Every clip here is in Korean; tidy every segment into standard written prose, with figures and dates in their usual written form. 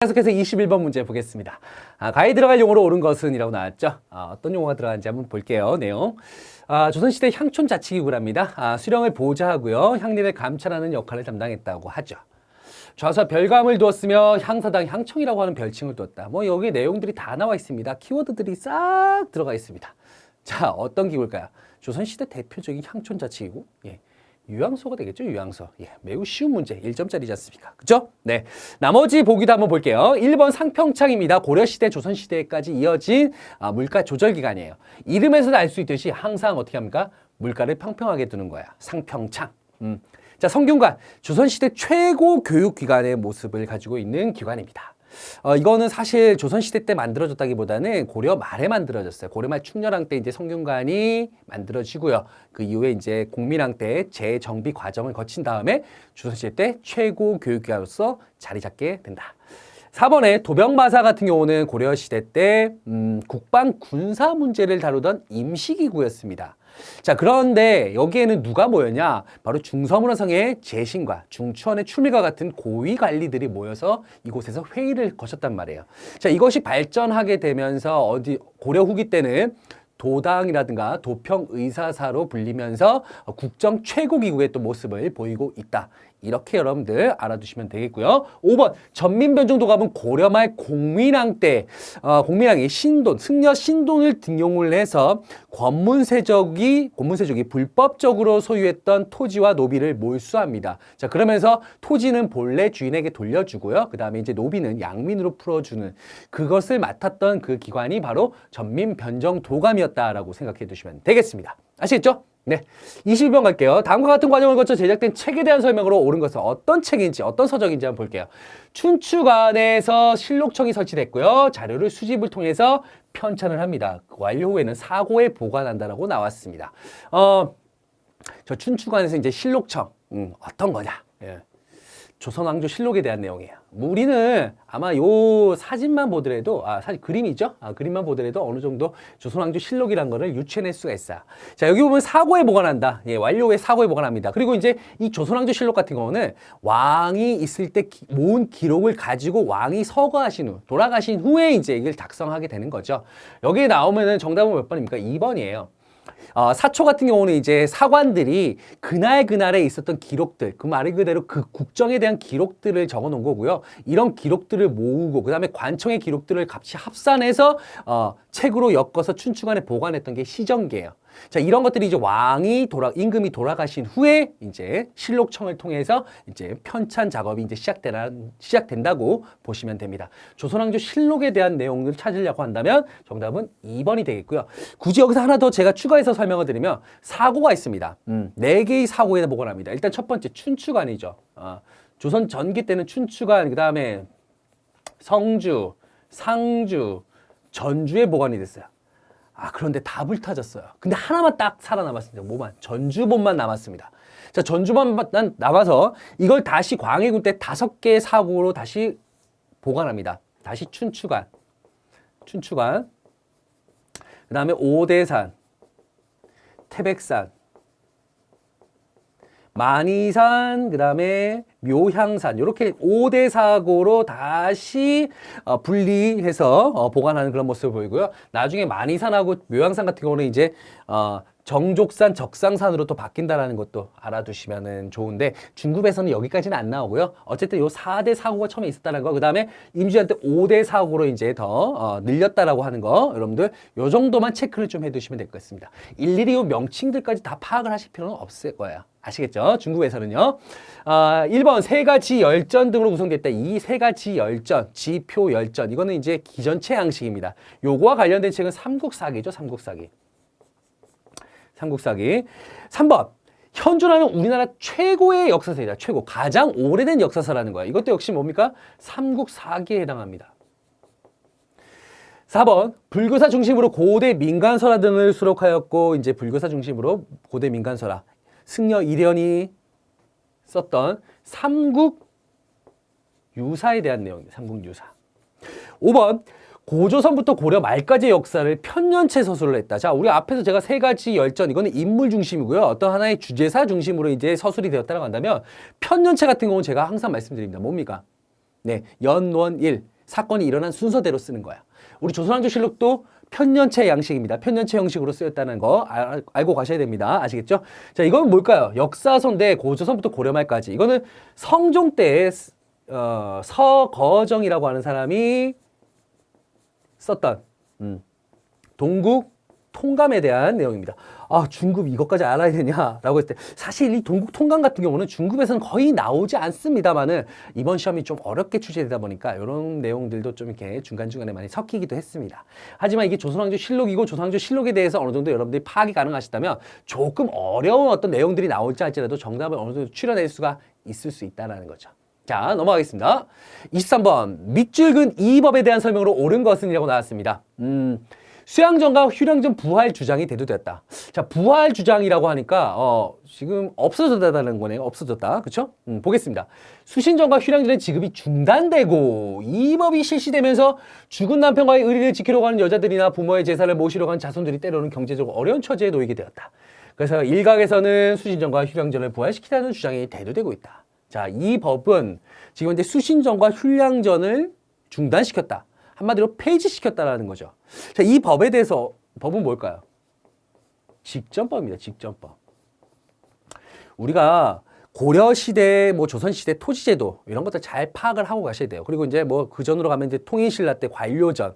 계속해서 21번 문제 보겠습니다. 가에 들어갈 용어로 옳은 것은 이라고 나왔죠. 어떤 용어가 들어가는지 한번 볼게요. 내용. 조선시대 향촌 자치기구랍니다. 수령을 보좌하고요. 향리를 감찰하는 역할을 담당했다고 하죠. 좌수와 별감을 두었으며 향사당 향청이라고 하는 별칭을 두었다. 뭐 여기 내용들이 다 나와 있습니다. 키워드들이 싹 들어가 있습니다. 자, 어떤 기구일까요? 조선시대 대표적인 향촌 자치기구. 예. 유양소가 되겠죠, 유양소. 예, 매우 쉬운 문제, 1점짜리지 않습니까? 그죠? 네. 나머지 보기도 한번 볼게요. 1번 상평창입니다. 고려시대, 조선시대까지 이어진 물가 조절 기간이에요. 이름에서도 알 수 있듯이 항상 어떻게 합니까? 물가를 평평하게 두는 거야. 상평창. 자, 성균관. 조선시대 최고 교육기관의 모습을 가지고 있는 기관입니다. 이거는 사실 조선시대 때 만들어졌다기보다는 고려 말에 만들어졌어요. 고려 말 충렬왕 때 이제 성균관이 만들어지고요. 그 이후에 이제 공민왕 때 재정비 과정을 거친 다음에 조선시대 때 최고 교육기관으로서 자리 잡게 된다. 4번에 도병마사 같은 경우는 고려시대 때 국방 군사 문제를 다루던 임시기구였습니다. 자, 그런데 여기에는 누가 모였냐? 바로 중서문화성의 재신과 중추원의 출미과 같은 고위 관리들이 모여서 이곳에서 회의를 거쳤단 말이에요. 자, 이것이 발전하게 되면서 고려 후기 때는 도당이라든가 도평의사사로 불리면서 국정 최고기구의 또 모습을 보이고 있다. 이렇게 여러분들 알아두시면 되겠고요. 5번 전민변종도감은 고려말 공민왕 때 공민왕이 신돈, 승려 신돈을 등용을 해서 권문세족이 불법적으로 소유했던 토지와 노비를 몰수합니다. 자, 그러면서 토지는 본래 주인에게 돌려주고요. 그 다음에 이제 노비는 양민으로 풀어주는 그것을 맡았던 그 기관이 바로 전민변정도감이었다라고 생각해 두시면 되겠습니다. 아시겠죠? 네, 22번 갈게요. 다음과 같은 과정을 거쳐 제작된 책에 대한 설명으로 옳은 것은 어떤 책인지, 어떤 서적인지 한번 볼게요. 춘추관에서 실록청이 설치됐고요. 자료를 수집을 통해서 편찬을 합니다. 완료 후에는 사고에 보관한다라고 나왔습니다. 저 춘추관에서 이제 실록청, 어떤 거냐? 예. 조선왕조 실록에 대한 내용이에요. 우리는 아마 요 사진만 보더라도, 사실 그림이죠? 그림만 보더라도 어느 정도 조선왕조 실록이라는 거를 유추해낼 수가 있어요. 자, 여기 보면 사고에 보관한다. 예, 완료 후에 사고에 보관합니다. 그리고 이제 이 조선왕조 실록 같은 경우는 왕이 있을 때 모은 기록을 가지고 왕이 서거하신 후, 돌아가신 후에 이제 이걸 작성하게 되는 거죠. 여기에 나오면은 정답은 몇 번입니까? 2번이에요. 사초 같은 경우는 이제 사관들이 그날에 있었던 기록들, 그 말 그대로 그 국정에 대한 기록들을 적어 놓은 거고요. 이런 기록들을 모으고, 그 다음에 관청의 기록들을 같이 합산해서 책으로 엮어서 춘추관에 보관했던 게 시정기예요. 자, 이런 것들이 이제 임금이 돌아가신 후에 이제 실록청을 통해서 이제 편찬 작업이 이제 시작된다고 보시면 됩니다. 조선왕조 실록에 대한 내용을 찾으려고 한다면 정답은 2번이 되겠고요. 굳이 여기서 하나 더 제가 추가해서 설명을 드리면 사고가 있습니다. 4개의 사고에 보관합니다. 일단 첫 번째 춘추관이죠. 조선 전기 때는 춘추관, 그 다음에 성주, 상주, 전주에 보관이 됐어요. 그런데 다 불타졌어요. 근데 하나만 딱 살아남았습니다. 뭐만? 전주본만 남았습니다. 자, 전주본만 남아서 이걸 다시 광해군 때 5개의 사고로 다시 보관합니다. 다시 춘추관. 그 다음에 오대산, 태백산, 만이산, 그 다음에 묘향산, 이렇게 5대 사고로 다시 분리해서 보관하는 그런 모습을 보이고요. 나중에 만이산하고 묘향산 같은 경우는 이제 정족산, 적상산으로 또 바뀐다라는 것도 알아두시면 좋은데, 중급에서는 여기까지는 안 나오고요. 어쨌든 요 4대 사고가 처음에 있었다는 거, 그 다음에 임진왜란 때 5대 사고로 이제 더 늘렸다라고 하는 거, 여러분들 요 정도만 체크를 좀 해두시면 될 것 같습니다. 일일이 요 명칭들까지 다 파악을 하실 필요는 없을 거예요. 아시겠죠? 중국에서는요. 1번 세 가지 열전 등으로 구성됐다. 이 세 가지 열전, 지표 열전, 이거는 이제 기전체 양식입니다. 요거와 관련된 책은 삼국사기죠. 삼국사기. 3번 현존하는 우리나라 최고의 역사서이다. 최고, 가장 오래된 역사서라는 거야. 이것도 역시 뭡니까? 삼국사기에 해당합니다. 4번 불교사 중심으로 고대 민간설화 등을 수록하였고, 이제 불교사 중심으로 고대 민간설화, 승려 이련이 썼던 삼국유사에 대한 내용입니다. 삼국유사. 5번 고조선부터 고려 말까지의 역사를 편년체 서술을 했다. 자, 우리 앞에서 제가 세 가지 열전, 이거는 인물 중심이고요. 어떤 하나의 주제사 중심으로 이제 서술이 되었다고 한다면, 편년체 같은 경우는 제가 항상 말씀드립니다. 뭡니까? 네, 연원일. 사건이 일어난 순서대로 쓰는 거야. 우리 조선왕조실록도 편년체 양식입니다. 편년체 형식으로 쓰였다는 거 알고 가셔야 됩니다. 아시겠죠? 자, 이건 뭘까요? 역사서인데 고조선부터 고려말까지. 이거는 성종 때에 서거정이라고 하는 사람이 썼던 동국 통감에 대한 내용입니다. 아, 중급 이것까지 알아야 되냐라고 했을 때 사실 이 동국 통감 같은 경우는 중급에서는 거의 나오지 않습니다만은 이번 시험이 좀 어렵게 출제되다 보니까 이런 내용들도 좀 이렇게 중간중간에 많이 섞이기도 했습니다. 하지만 이게 조선왕조 실록이고 조선왕조 실록에 대해서 어느 정도 여러분들이 파악이 가능하시다면 조금 어려운 어떤 내용들이 나올지 할지라도 정답을 어느 정도 추려낼 수가 있을 수 있다는 거죠. 자, 넘어가겠습니다. 23번 밑줄 근 이 법에 대한 설명으로 옳은 것은 이라고 나왔습니다. 수양전과 휴량전 부활 주장이 대두되었다. 자, 부활 주장이라고 하니까 지금 없어졌다는 거네요. 없어졌다. 그렇죠? 보겠습니다. 수신전과 휴량전의 지급이 중단되고 이 법이 실시되면서 죽은 남편과의 의리를 지키려고 하는 여자들이나 부모의 제사를 모시려고 하는 자손들이 때로는 경제적으로 어려운 처지에 놓이게 되었다. 그래서 일각에서는 수신전과 휴량전을 부활시키라는 주장이 대두되고 있다. 자, 이 법은 지금 이제 수신전과 휴량전을 중단시켰다. 한마디로 폐지시켰다라는 거죠. 자, 이 법에 대해서 법은 뭘까요? 직전법입니다. 직전법. 우리가 고려시대, 조선시대 토지제도 이런 것들 잘 파악을 하고 가셔야 돼요. 그리고 이제 그 전으로 가면 이제 통일신라 때 관료전,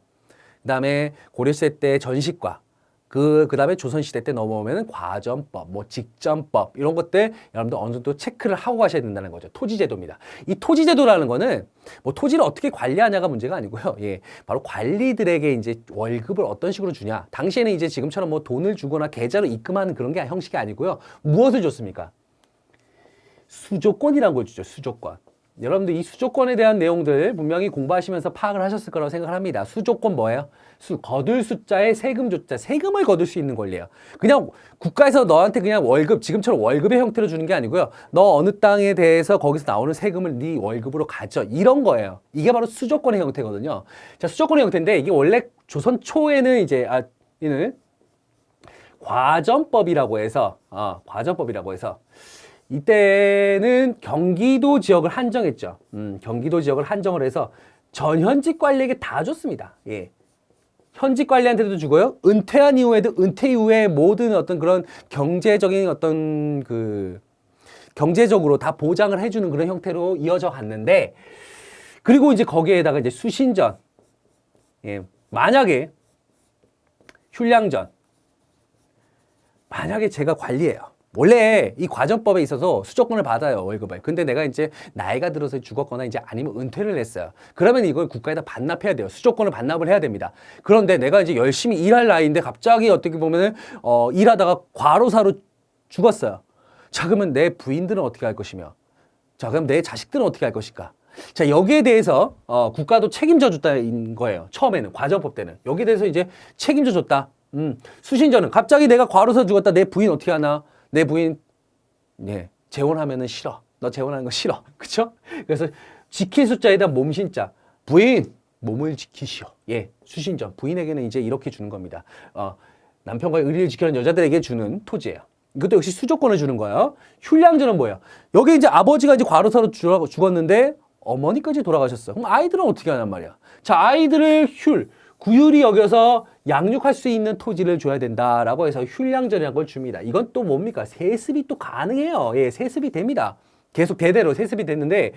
그다음에 고려시대 때 전식과, 그다음에 조선시대 때 넘어오면 과전법, 직전법 이런 것들 여러분들 어느 정도 체크를 하고 가셔야 된다는 거죠. 토지제도입니다. 이 토지제도라는 거는 토지를 어떻게 관리하냐가 문제가 아니고요. 예, 바로 관리들에게 이제 월급을 어떤 식으로 주냐. 당시에는 이제 지금처럼 돈을 주거나 계좌로 입금하는 그런 게 형식이 아니고요. 무엇을 줬습니까? 수조권이라는 걸 주죠. 수조권. 여러분들 이 수조권에 대한 내용들 분명히 공부하시면서 파악을 하셨을 거라고 생각을 합니다. 수조권 뭐예요? 거둘 숫자에 세금 조자, 세금을 거둘 수 있는 권리예요. 그냥 국가에서 너한테 그냥 월급, 지금처럼 월급의 형태로 주는 게 아니고요. 너 어느 땅에 대해서 거기서 나오는 세금을 네 월급으로 가져. 이런 거예요. 이게 바로 수조권의 형태거든요. 자, 수조권의 형태인데 이게 원래 조선 초에는 이제 이는 과전법이라고 해서 이때는 경기도 지역을 한정했죠. 경기도 지역을 한정을 해서 전현직 관리에게 다 줬습니다. 예. 현직 관리한테도 주고요. 은퇴한 이후에도 은퇴 이후에 모든 어떤 그런 경제적인 어떤 경제적으로 다 보장을 해주는 그런 형태로 이어져 갔는데, 그리고 이제 거기에다가 이제 수신전, 예. 만약에 휴량전, 만약에 제가 관리해요. 원래 이 과전법에 있어서 수조권을 받아요, 월급을. 근데 내가 이제 나이가 들어서 죽었거나 이제 아니면 은퇴를 했어요. 그러면 이걸 국가에다 반납해야 돼요. 수조권을 반납을 해야 됩니다. 그런데 내가 이제 열심히 일할 나이인데 갑자기 어떻게 보면은 일하다가 과로사로 죽었어요. 자, 그러면 내 부인들은 어떻게 할 것이며, 자, 그럼 내 자식들은 어떻게 할 것일까? 자, 여기에 대해서 국가도 책임져 줬다는 거예요. 처음에는 과전법 때는 여기에 대해서 이제 책임져 줬다. 수신전은 갑자기 내가 과로사 죽었다. 내 부인 어떻게 하나? 내 부인, 네, 재혼하면은 싫어. 너 재혼하는 거 싫어. 그쵸? 그래서 지킬 숫자에다 몸신자. 부인, 몸을 지키시오. 예, 수신전. 부인에게는 이제 이렇게 주는 겁니다. 남편과의 의리를 지키는 여자들에게 주는 토지예요. 이것도 역시 수조권을 주는 거예요. 휴량전은 뭐예요? 여기 이제 아버지가 이제 과로사로 죽었는데 어머니까지 돌아가셨어. 그럼 아이들은 어떻게 하냔 말이야. 자, 아이들을 구휼히 여겨서 양육할 수 있는 토지를 줘야 된다라고 해서 휴량전이라는 걸 줍니다. 이건 또 뭡니까? 세습이 또 가능해요. 예, 세습이 됩니다. 계속 대대로 세습이 됐는데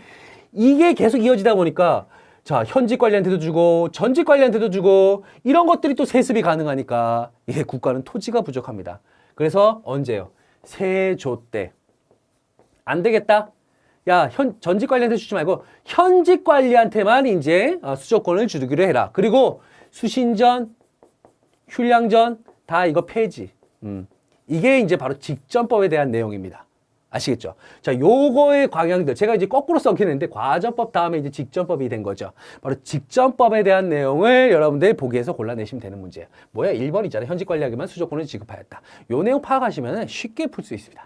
이게 계속 이어지다 보니까 자, 현직 관리한테도 주고 전직 관리한테도 주고 이런 것들이 또 세습이 가능하니까 예, 국가는 토지가 부족합니다. 그래서 언제요? 세조 때. 안 되겠다. 야, 전직 관리한테 주지 말고 현직 관리한테만 이제 수조권을 주기로 해라. 그리고 수신전, 휴량전 다 이거 폐지. 이게 이제 바로 직전법에 대한 내용입니다. 아시겠죠? 자, 요거의 광양들 제가 이제 거꾸로 써긴 했는데 과전법 다음에 이제 직전법이 된 거죠. 바로 직전법에 대한 내용을 여러분들 보기에서 골라내시면 되는 문제예요. 뭐야? 1번이잖아요. 현직 관리하기만 수조권을 지급하였다. 요 내용 파악하시면 쉽게 풀 수 있습니다.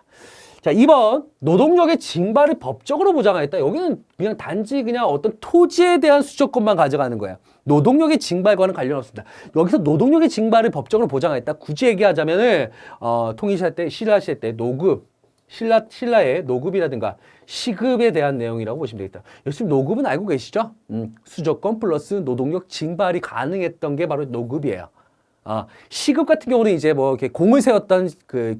자, 2번 노동력의 징발을 법적으로 보장하였다. 여기는 그냥 단지 그냥 어떤 토지에 대한 수조권만 가져가는 거예요. 노동력의 징발과는 관련 없습니다. 여기서 노동력의 징발을 법적으로 보장하였다. 굳이 얘기하자면은 통일시대 때, 신라시대 때 노급, 신라의 노급이라든가 시급에 대한 내용이라고 보시면 되겠다. 역시 노급은 알고 계시죠? 수조권 플러스 노동력 징발이 가능했던 게 바로 노급이에요. 시급 같은 경우는 이제 뭐 이렇게 공을 세웠던 그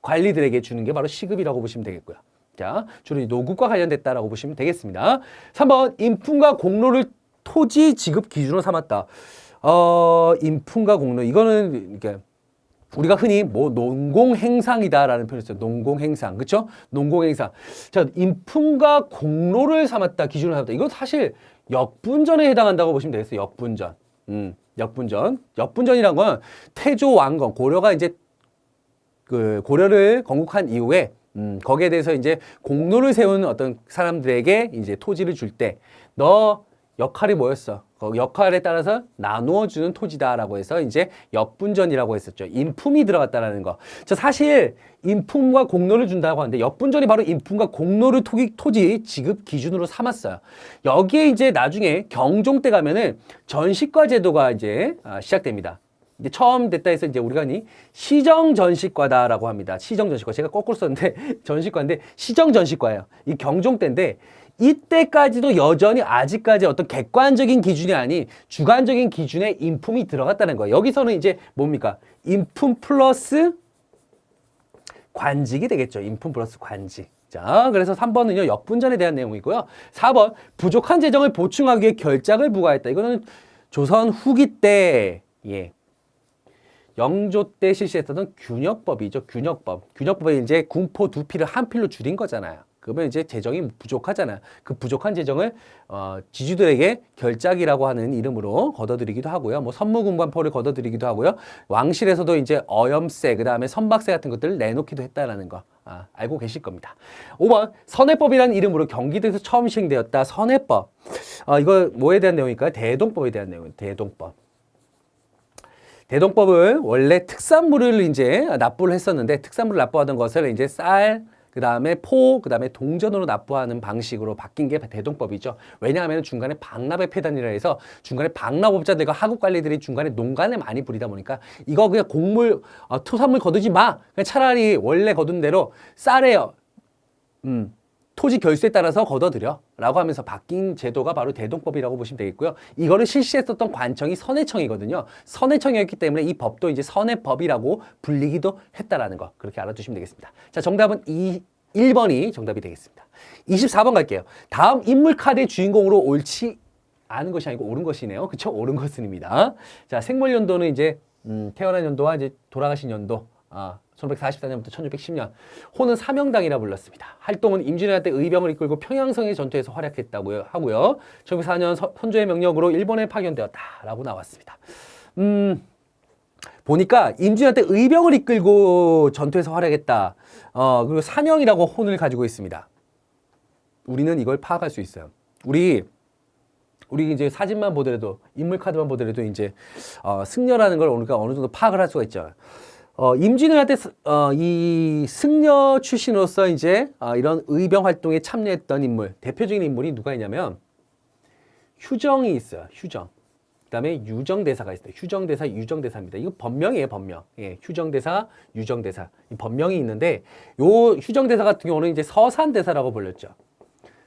관리들에게 주는 게 바로 시급이라고 보시면 되겠고요. 자, 주로 노급과 관련됐다라고 보시면 되겠습니다. 3번, 인품과 공로를 토지 지급 기준으로 삼았다. 인품과 공로, 이거는 이렇게 우리가 흔히 뭐 농공행상이다라는 표현을 써요. 농공행상, 그렇죠? 농공행상. 자, 인품과 공로를 삼았다, 기준으로 삼았다. 이건 사실 역분전에 해당한다고 보시면 되겠어요. 역분전. 역분전. 역분전이란 건 태조 왕건, 고려가 이제 그 고려를 건국한 이후에 거기에 대해서 이제 공로를 세운 어떤 사람들에게 이제 토지를 줄 때 너 역할이 뭐였어? 그 역할에 따라서 나누어 주는 토지다라고 해서 이제 역분전이라고 했었죠. 인품이 들어갔다라는 거. 저 사실 인품과 공로를 준다고 하는데 역분전이 바로 인품과 공로를 토지 지급 기준으로 삼았어요. 여기에 이제 나중에 경종 때 가면은 전시과 제도가 이제 시작됩니다. 이제 처음 됐다 해서 이제 우리가 시정전시과다라고 합니다. 시정전시과. 제가 거꾸로 썼는데 전시과인데 시정전시과예요. 이 경종 때인데 이때까지도 여전히 아직까지 어떤 객관적인 기준이 아닌 주관적인 기준에 인품이 들어갔다는 거예요. 여기서는 이제 뭡니까? 인품 플러스 관직이 되겠죠. 인품 플러스 관직. 자, 그래서 3번은요, 역분전에 대한 내용이고요. 4번, 부족한 재정을 보충하기 위해 결작을 부과했다. 이거는 조선 후기 때, 영조 때 실시했던 균역법이죠. 균역법. 균역법에 이제 군포 두 필을 한 필로 줄인 거잖아요. 그러면 이제 재정이 부족하잖아요. 그 부족한 재정을 지주들에게 결작이라고 하는 이름으로 걷어들이기도 하고요. 뭐 선무군관포를 걷어들이기도 하고요. 왕실에서도 이제 어염세, 그 다음에 선박세 같은 것들을 내놓기도 했다라는 거 알고 계실 겁니다. 5번 선해법이라는 이름으로 경기도에서 처음 시행되었다. 선해법. 이거 뭐에 대한 내용일까요? 대동법에 대한 내용이에요. 대동법. 대동법은 원래 특산물을 이제 납부를 했었는데 특산물을 납부하던 것을 이제 쌀, 그 다음에 포, 그 다음에 동전으로 납부하는 방식으로 바뀐 게 대동법이죠. 왜냐하면 중간에 박납의 폐단이라 해서 중간에 박납업자들과 하급관리들이 중간에 농간을 많이 부리다 보니까 이거 그냥 곡물, 토산물 거두지 마. 그냥 차라리 원래 거둔 대로 쌀에 토지 결수에 따라서 걷어들여 라고 하면서 바뀐 제도가 바로 대동법이라고 보시면 되겠고요. 이거를 실시했었던 관청이 선해청이거든요. 선해청이었기 때문에 이 법도 이제 선해법이라고 불리기도 했다라는 거 그렇게 알아두시면 되겠습니다. 자, 정답은 1번이 정답이 되겠습니다. 24번 갈게요. 다음 인물 카드의 주인공으로 옳지 않은 것이 아니고 옳은 것이네요. 그쵸? 옳은 것은입니다. 자, 생물연도는 이제 태어난 연도와 이제 돌아가신 연도 1544년부터 1610년. 호는 사명당이라 불렀습니다. 활동은 임진왜란 때 의병을 이끌고 평양성의 전투에서 활약했다고 하고요. 1904년 선조의 명령으로 일본에 파견되었다라고 나왔습니다. 보니까 임진왜란 때 의병을 이끌고 전투에서 활약했다. 그리고 사명이라고 혼을 가지고 있습니다. 우리는 이걸 파악할 수 있어요. 우리 이제 사진만 보더라도 인물 카드만 보더라도 이제 승려라는 걸 우리가 어느 정도 파악을 할 수가 있죠. 임진왜란 때 이 승려 출신으로서 이제 이런 의병 활동에 참여했던 인물, 대표적인 인물이 누가 있냐면 휴정이 있어요. 휴정. 그다음에 유정대사가 있어요. 휴정대사, 유정대사입니다. 이거 법명이에요, 법명. 예, 휴정대사, 유정대사. 이 법명이 있는데 요 휴정대사 같은 경우는 이제 서산대사라고 불렸죠.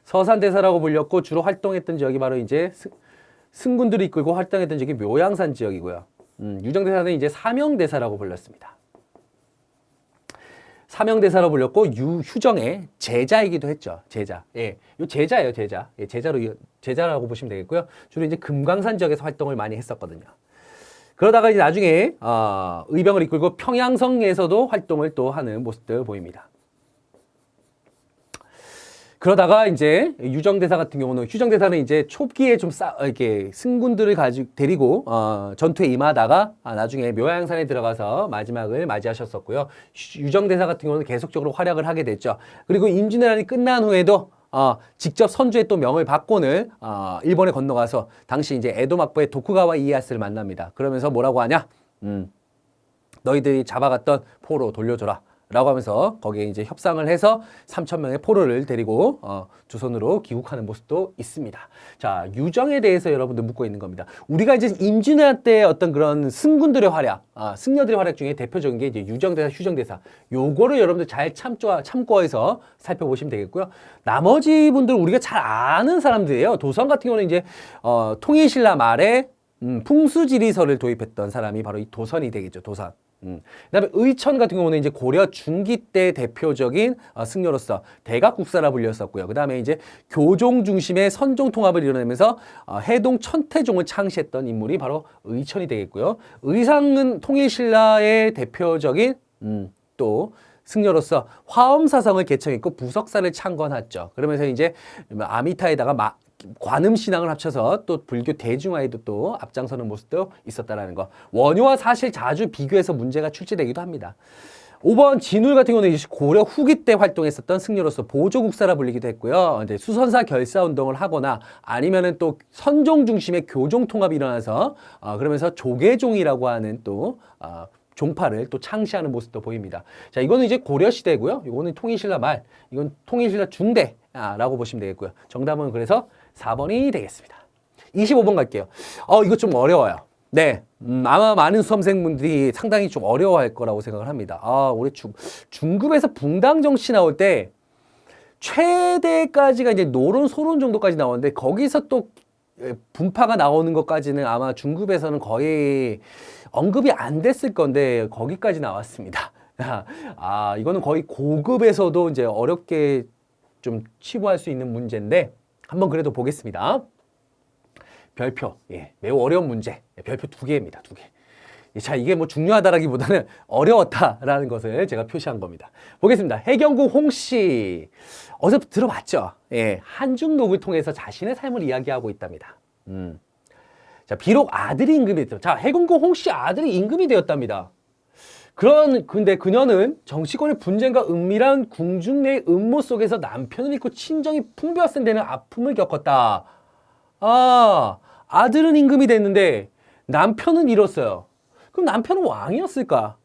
서산대사라고 불렸고 주로 활동했던 지역이 바로 이제 승군들이 이끌고 활동했던 지역이 묘양산 지역이고요. 유정대사는 이제 사명대사라고 불렸습니다. 사명대사로 불렸고 휴정의 제자이기도 했죠. 제자. 예. 요 제자예요, 제자. 예, 제자라고 보시면 되겠고요. 주로 이제 금강산 지역에서 활동을 많이 했었거든요. 그러다가 이제 나중에 의병을 이끌고 평양성에서도 활동을 또 하는 모습들 보입니다. 그러다가 이제 유정대사 같은 경우는 휴정대사는 이제 초기에 좀 이렇게 승군들을 데리고 전투에 임하다가 나중에 묘양산에 들어가서 마지막을 맞이하셨었고요. 유정대사 같은 경우는 계속적으로 활약을 하게 됐죠. 그리고 임진왜란이 끝난 후에도 직접 선조의 또 명을 받고는 일본에 건너가서 당시 이제 에도 막부의 도쿠가와 이에야스를 만납니다. 그러면서 뭐라고 하냐? 너희들이 잡아갔던 포로 돌려줘라. 라고 하면서 거기에 이제 협상을 해서 3천 명의 포로를 데리고 조선으로 귀국하는 모습도 있습니다. 자, 유정에 대해서 여러분들 묻고 있는 겁니다. 우리가 이제 임진왜란 때 어떤 그런 승군들의 활약, 승려들의 활약 중에 대표적인 게 이제 유정대사, 휴정대사. 요거를 여러분들 잘 참고해서 살펴보시면 되겠고요. 나머지 분들은 우리가 잘 아는 사람들이에요. 도선 같은 경우는 이제 통일신라 말에 풍수지리서를 도입했던 사람이 바로 이 도선이 되겠죠. 도선. 그다음에 의천 같은 경우는 이제 고려 중기 때 대표적인 승려로서 대각국사라 불렸었고요. 그다음에 이제 교종 중심의 선종 통합을 이뤄내면서 해동 천태종을 창시했던 인물이 바로 의천이 되겠고요. 의상은 통일신라의 대표적인 또 승려로서 화엄사성을 개청했고 부석사를 창건했죠. 그러면서 이제 아미타에다가 관음신앙을 합쳐서 또 불교 대중화에도 또 앞장서는 모습도 있었다라는 거. 원효와 사실 자주 비교해서 문제가 출제되기도 합니다. 5번 진울 같은 경우는 고려 후기 때 활동했었던 승려로서 보조국사라 불리기도 했고요. 이제 수선사 결사 운동을 하거나 아니면은 또 선종 중심의 교종 통합이 일어나서 그러면서 조계종이라고 하는 또 종파를 또 창시하는 모습도 보입니다. 자, 이거는 이제 고려 시대고요. 이거는 통일신라 말, 이건 통일신라 중대라고 보시면 되겠고요. 정답은 그래서 4번이 되겠습니다. 25번 갈게요. 이거 좀 어려워요. 네, 아마 많은 수험생분들이 상당히 좀 어려워할 거라고 생각을 합니다. 우리 중급에서 붕당 정치 나올 때 최대까지가 이제 노론, 소론 정도까지 나오는데 거기서 또 분파가 나오는 것까지는 아마 중급에서는 거의 언급이 안 됐을 건데 거기까지 나왔습니다. 이거는 거의 고급에서도 이제 어렵게 좀 치부할 수 있는 문제인데 한번 그래도 보겠습니다. 별표, 매우 어려운 문제. 별표 2개입니다. 2개. 자, 이게 뭐 중요하다라기보다는 어려웠다라는 것을 제가 표시한 겁니다. 보겠습니다. 해경구 홍씨. 어디서 들어봤죠? 한중록을 통해서 자신의 삶을 이야기하고 있답니다. 자, 비록 아들이 임금이 됐죠. 자, 해경구 홍씨 아들이 임금이 되었답니다. 근데 그녀는 정치권의 분쟁과 은밀한 궁중 내의 음모 속에서 남편을 잃고 친정이 풍비화센 데는 아픔을 겪었다. 아들은 임금이 됐는데 남편은 잃었어요. 그럼 남편은 왕이었을까?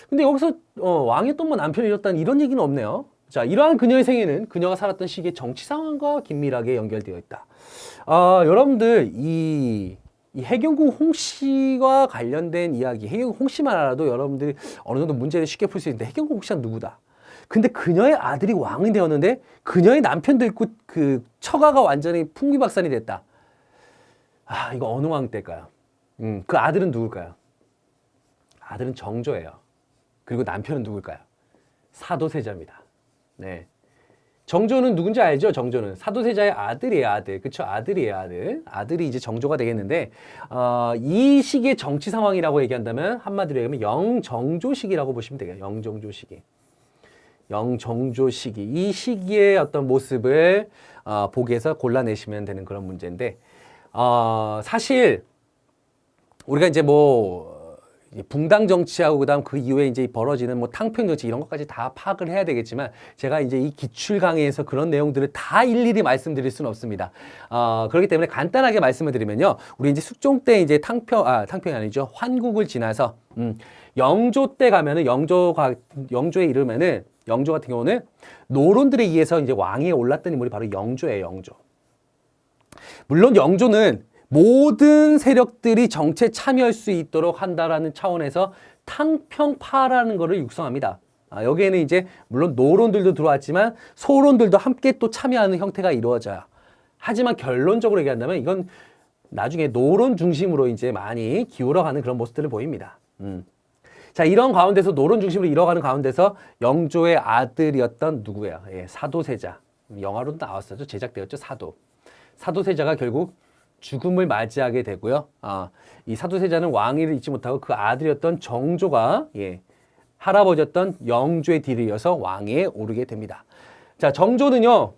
근데 여기서 왕이었던 남편을 잃었다는 이런 얘기는 없네요. 자, 이러한 그녀의 생애는 그녀가 살았던 시기의 정치 상황과 긴밀하게 연결되어 있다. 여러분들 이 해경궁 홍씨와 관련된 이야기, 해경궁 홍씨만 알아도 여러분들이 어느 정도 문제를 쉽게 풀 수 있는데 해경궁 홍씨가 누구다? 근데 그녀의 아들이 왕이 되었는데 그녀의 남편도 있고 그 처가가 완전히 풍비박산이 됐다. 이거 어느 왕 때일까요? 그 아들은 누굴까요? 아들은 정조예요. 그리고 남편은 누굴까요? 사도세자입니다. 네. 정조는 누군지 알죠? 정조는 사도세자의 아들이에요, 아들. 그쵸? 아들이에요, 아들. 아들이 이제 정조가 되겠는데, 이 시기의 정치 상황이라고 얘기한다면, 한마디로 얘기하면 영정조 시기라고 보시면 돼요. 영정조 시기. 영정조 시기. 이 시기의 어떤 모습을, 보기 위해서 골라내시면 되는 그런 문제인데, 사실, 우리가 이제 붕당 정치하고 그다음 그 이후에 이제 벌어지는 탕평 정치 이런 것까지 다 파악을 해야 되겠지만 제가 이제 이 기출 강의에서 그런 내용들을 다 일일이 말씀드릴 수는 없습니다. 그렇기 때문에 간단하게 말씀을 드리면요. 우리 이제 숙종 때 이제 탕평이 아니죠. 환국을 지나서 영조 때 가면은 영조에 이르면은 영조 같은 경우는 노론들에 의해서 이제 왕위에 올랐던 인물이 바로 영조예요, 영조. 물론 영조는 모든 세력들이 정치에 참여할 수 있도록 한다라는 차원에서 탕평파라는 것을 육성합니다. 여기에는 이제 물론 노론들도 들어왔지만 소론들도 함께 또 참여하는 형태가 이루어져요. 하지만 결론적으로 얘기한다면 이건 나중에 노론 중심으로 이제 많이 기울어가는 그런 모습들을 보입니다. 자, 이런 가운데서 노론 중심으로 이뤄가는 가운데서 영조의 아들이었던 누구예요? 사도세자. 영화로도 나왔었죠. 제작되었죠. 사도세자가 결국 죽음을 맞이하게 되고요. 이 사도세자는 왕위를 잊지 못하고 그 아들이었던 정조가 할아버지였던 영조의 뒤를 이어서 왕위에 오르게 됩니다. 자, 정조는요.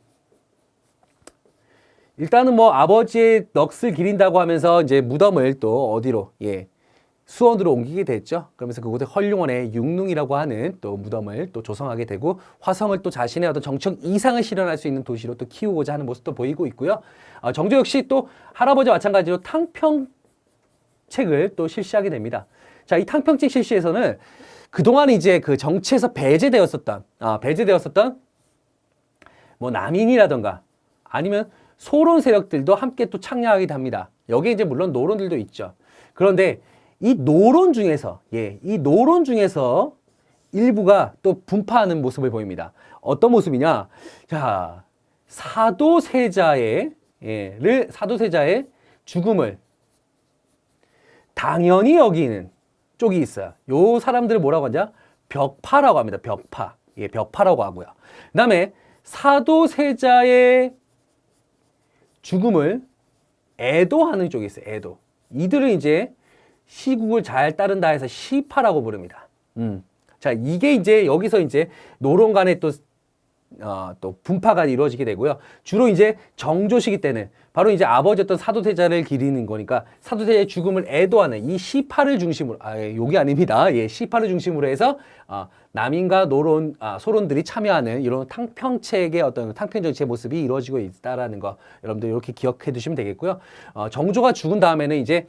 일단은 아버지의 넋을 기린다고 하면서 이제 무덤을 또 어디로 수원으로 옮기게 됐죠. 그러면서 그곳에 헐룡원의 육릉이라고 하는 또 무덤을 또 조성하게 되고 화성을 또 자신의 어떤 정책 이상을 실현할 수 있는 도시로 또 키우고자 하는 모습도 보이고 있고요. 정조 역시 또 할아버지와 마찬가지로 탕평책을 또 실시하게 됩니다. 자, 이 탕평책 실시에서는 그동안 이제 그 정치에서 배제되었었던 뭐 남인이라던가 아니면 소론 세력들도 함께 또 창략하기도 합니다. 여기에 이제 물론 노론들도 있죠. 그런데 이 노론 중에서 일부가 또 분파하는 모습을 보입니다. 어떤 모습이냐? 자, 사도세자의 죽음을 당연히 여기는 쪽이 있어요. 요 사람들을 뭐라고 하냐? 벽파라고 합니다. 벽파. 예, 벽파라고 하고요. 그다음에 사도세자의 죽음을 애도하는 쪽이 있어요. 애도. 이들은 이제 시국을 잘 따른다 해서 시파라고 부릅니다. 자, 이게 이제 여기서 이제 노론 간의 또 분파가 이루어지게 되고요. 주로 이제 정조시기 때는 바로 이제 아버지였던 사도세자를 기리는 거니까 사도세자의 죽음을 애도하는 이 시파를 중심으로, 요게 아닙니다. 예, 시파를 중심으로 해서, 남인과 노론, 소론들이 참여하는 이런 탕평책의 어떤 탕평 정치의 모습이 이루어지고 있다라는 거 여러분들 이렇게 기억해 두시면 되겠고요. 정조가 죽은 다음에는 이제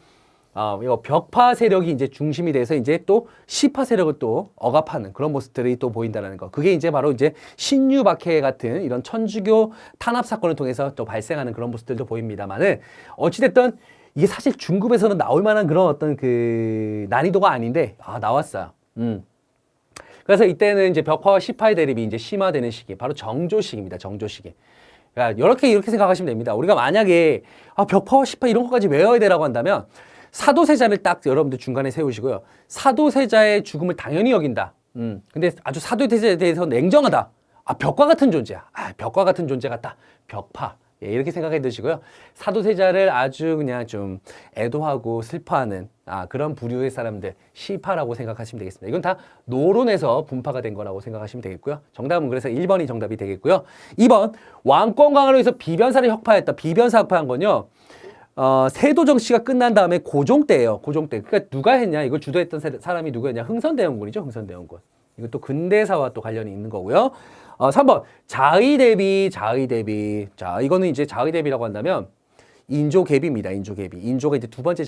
이거 벽파 세력이 이제 중심이 돼서 이제 또 시파 세력을 또 억압하는 그런 모습들이 또 보인다는 거. 그게 이제 바로 이제 신유박해 같은 이런 천주교 탄압 사건을 통해서 또 발생하는 그런 모습들도 보입니다만은 어찌됐든 이게 사실 중급에서는 나올 만한 그런 어떤 그 난이도가 아닌데 나왔어요. 그래서 이때는 이제 벽파와 시파의 대립이 이제 심화되는 시기, 바로 정조시기입니다. 정조시기. 그러니까 이렇게 생각하시면 됩니다. 우리가 만약에 벽파와 시파 이런 것까지 외워야 되라고 한다면 사도세자를 딱 여러분들 중간에 세우시고요. 사도세자의 죽음을 당연히 여긴다. 근데 아주 사도세자에 대해서 냉정하다. 벽과 같은 존재야. 벽과 같은 존재 같다. 벽파. 예, 이렇게 생각해 두시고요. 사도세자를 아주 그냥 좀 애도하고 슬퍼하는 그런 부류의 사람들, 시파라고 생각하시면 되겠습니다. 이건 다 노론에서 분파가 된 거라고 생각하시면 되겠고요. 정답은 그래서 1번이 정답이 되겠고요. 2번, 왕권 강화로 해서 비변사를 혁파했다. 비변사 혁파한 건요. 세도 정치가 끝난 다음에 고종 때예요. 고종 때. 그러니까 누가 했냐? 이걸 주도했던 사람이 누구였냐? 흥선대원군이죠. 흥선대원군. 이것도 근대사와 또 관련이 있는 거고요. 3번 자의대비. 자, 이거는 이제 자의대비라고 한다면 인조개비입니다. 인조개비. 인조가 이제 두 번째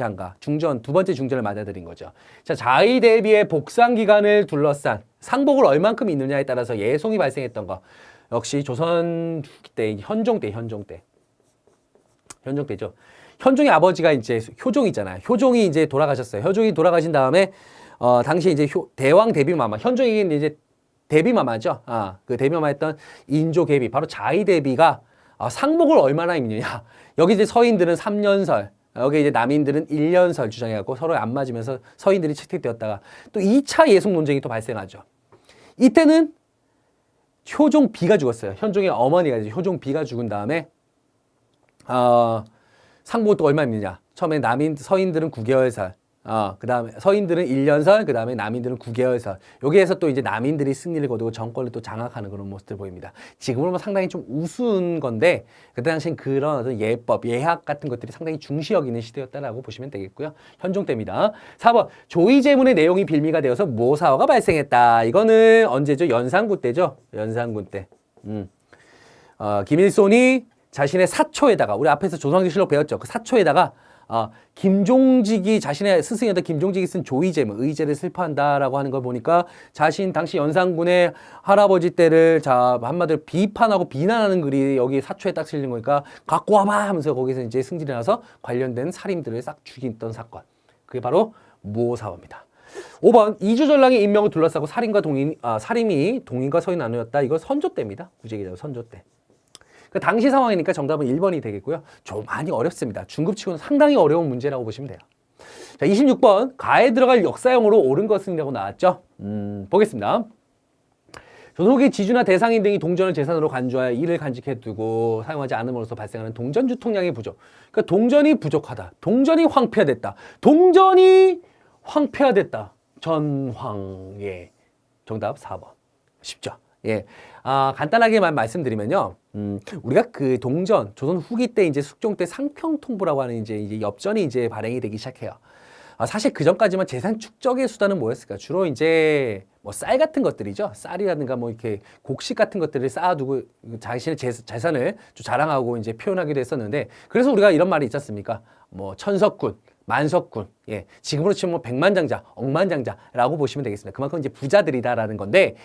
중전을 맞아들인 거죠. 자, 자의대비의 복상 기간을 둘러싼 상복을 얼만큼 있느냐에 따라서 예송이 발생했던 거. 역시 조선 후기 때 현종 때죠. 현종의 아버지가 이제 효종이잖아요. 효종이 이제 돌아가셨어요. 효종이 돌아가신 다음에 당시 이제 대왕 대비마마, 현종이 이제 대비마마죠. 그 대비마마였던 인조개비, 바로 자의대비가 상복을 얼마나 입느냐. 여기 이제 서인들은 3년설, 여기 이제 남인들은 1년설 주장해갖고 서로 안 맞으면서 서인들이 채택되었다가 또 2차 예속 논쟁이 또 발생하죠. 이때는 효종 B가 죽었어요. 현종의 어머니가 이제 효종 B가 죽은 다음에 상복은 또 얼마 입느냐. 처음에 서인들은 9개월설, 그 다음에 서인들은 1년설, 그 다음에 남인들은 9개월설. 여기에서 또 이제 남인들이 승리를 거두고 정권을 또 장악하는 그런 모습들 보입니다. 지금은 뭐 상당히 좀 우스운 건데, 그때 당시엔 그런 어떤 예법, 예학 같은 것들이 상당히 중시 여기는 시대였다라고 보시면 되겠고요. 현종 때입니다. 4번, 조의제문의 내용이 빌미가 되어서 모사화가 발생했다. 이거는 언제죠? 연산군 때죠? 연산군 때. 김일손이 자신의 사초에다가, 우리 앞에서 조선왕조실록 배웠죠. 그 사초에다가 김종직이, 자신의 스승이었던 김종직이 쓴 조의제문, 의제를 슬퍼한다라고 하는 걸 보니까 자신 당시 연산군의 할아버지 때를 한마디로 비판하고 비난하는 글이 여기 사초에 딱 실린 거니까 갖고 와봐 하면서 거기서 이제 승질이 나서 관련된 살인들을 싹 죽였던 사건. 그게 바로 모사화입니다. 5번, 이주전랑의 임명을 둘러싸고 살인이 동인과 서인 나누었다. 이거 선조 때입니다. 구제기자 선조 때. 그 당시 상황이니까 정답은 1번이 되겠고요. 좀 많이 어렵습니다. 중급치고는 상당히 어려운 문제라고 보시면 돼요. 자, 26번. 가에 들어갈 역사형으로 옳은 것은이라고 나왔죠. 보겠습니다. 조선후기 지주나 대상인 등이 동전을 재산으로 간주하여 이를 간직해 두고 사용하지 않음으로써 발생하는 동전 유통량의 부족. 그러니까 동전이 부족하다. 동전이 황폐화됐다. 동전이 황폐화됐다. 전황예. 정답 4번. 쉽죠? 예. 간단하게만 말씀드리면요. 우리가 그 동전, 조선 후기 때 이제 숙종 때 상평통보라고 하는 이제 엽전이 이제 발행이 되기 시작해요. 사실 그 전까지만 재산 축적의 수단은 뭐였을까? 주로 이제 뭐 쌀 같은 것들이죠. 쌀이라든가 뭐 이렇게 곡식 같은 것들을 쌓아두고 자신의 재산을 좀 자랑하고 이제 표현하기도 했었는데, 그래서 우리가 이런 말이 있지 않습니까? 뭐 천석군, 만석군. 예. 지금으로 치면 뭐 백만장자, 억만장자라고 보시면 되겠습니다. 그만큼 이제 부자들이다라는 건데,